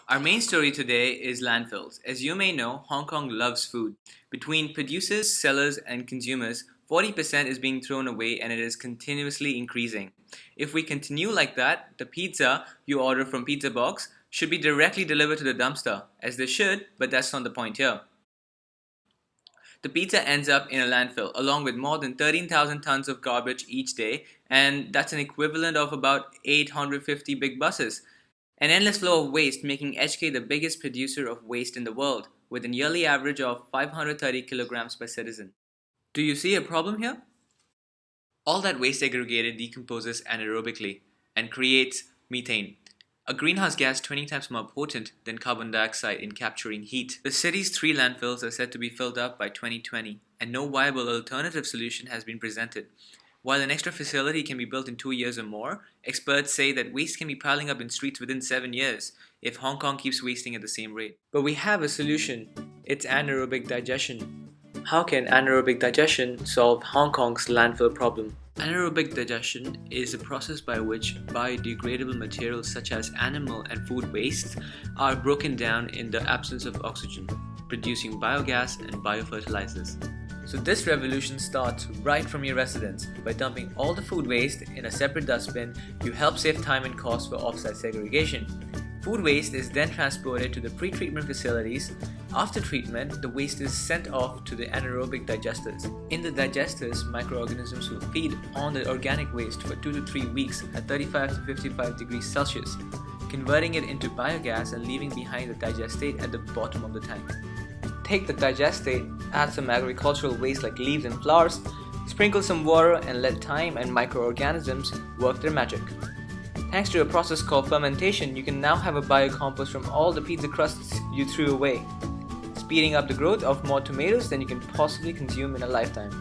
Our main story today is landfills. As you may know, Hong Kong loves food. Between producers, sellers, and consumers, 40% is being thrown away and it is continuously increasing. If we continue like that, the pizza you order from Pizza Box should be directly delivered to the dumpster, as they should, but that's not the point here. The pizza ends up in a landfill along with more than 13,000 tons of garbage each day, and that's an equivalent of about 850 big buses. An endless flow of waste, making HK the biggest producer of waste in the world, with a yearly average of 530 kilograms per citizen. Do you see a problem here? All that waste aggregated decomposes anaerobically and creates methane, a greenhouse gas 20 times more potent than carbon dioxide in capturing heat. The city's 3 landfills are said to be filled up by 2020, and no viable alternative solution has been presented. While an extra facility can be built in 2 years or more, experts say that waste can be piling up in streets within 7 years if Hong Kong keeps wasting at the same rate. But we have a solution. It's anaerobic digestion. How can anaerobic digestion solve Hong Kong's landfill problem? Anaerobic digestion is a process by which biodegradable materials such as animal and food wastes are broken down in the absence of oxygen, producing biogas and biofertilizers. So this revolution starts right from your residence. By dumping all the food waste in a separate dustbin, you help save time and cost for offsite segregation. Food waste is then transported to the pre-treatment facilities. After treatment, the waste is sent off to the anaerobic digesters. In the digesters, microorganisms will feed on the organic waste for 2 to 3 weeks at 35 to 55 degrees Celsius, converting it into biogas and leaving behind the digestate at the bottom of the tank. Take the digestate, add some agricultural waste like leaves and flowers, sprinkle some water and let time and microorganisms work their magic. Thanks to a process called fermentation, you can now have a biocompost from all the pizza crusts you threw away, speeding up the growth of more tomatoes than you can possibly consume in a lifetime.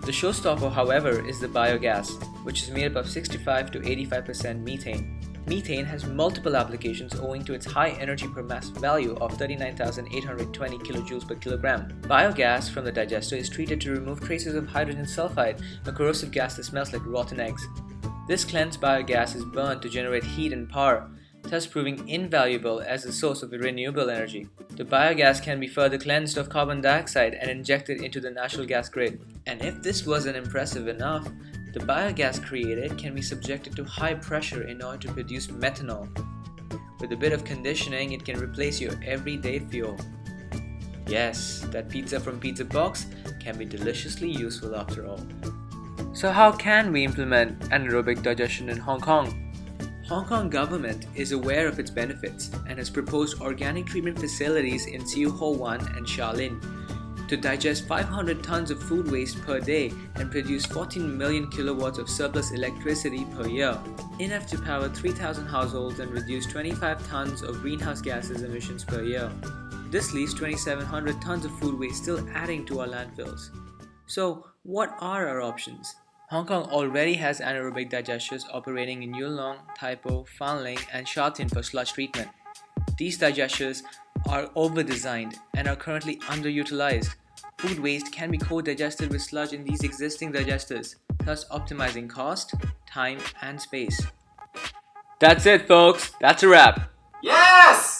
The showstopper, however, is the biogas, which is made up of 65 to 85% methane. Methane has multiple applications owing to its high energy per mass value of 39,820 kilojoules per kilogram. Biogas from the digester is treated to remove traces of hydrogen sulfide, a corrosive gas that smells like rotten eggs. This cleansed biogas is burned to generate heat and power, thus proving invaluable as a source of renewable energy. The biogas can be further cleansed of carbon dioxide and injected into the natural gas grid. And if this wasn't impressive enough, the biogas created can be subjected to high pressure in order to produce methanol. With a bit of conditioning, it can replace your everyday fuel. Yes, that pizza from Pizza Box can be deliciously useful after all. So how can we implement anaerobic digestion in Hong Kong? Hong Kong government is aware of its benefits and has proposed organic treatment facilities in Siu Ho Wan and Sha Lin to digest 500 tons of food waste per day and produce 14 million kilowatts of surplus electricity per year, enough to power 3,000 households and reduce 25 tons of greenhouse gases emissions per year. This leaves 2,700 tons of food waste still adding to our landfills. So what are our options? Hong Kong already has anaerobic digesters operating in Yuen Long, Tai Po, Fan Ling and Sha Tin for sludge treatment. These digesters are over-designed and are currently underutilized. Food waste can be co-digested with sludge in these existing digesters, thus optimizing cost, time and space. That's it folks, that's a wrap. Yes!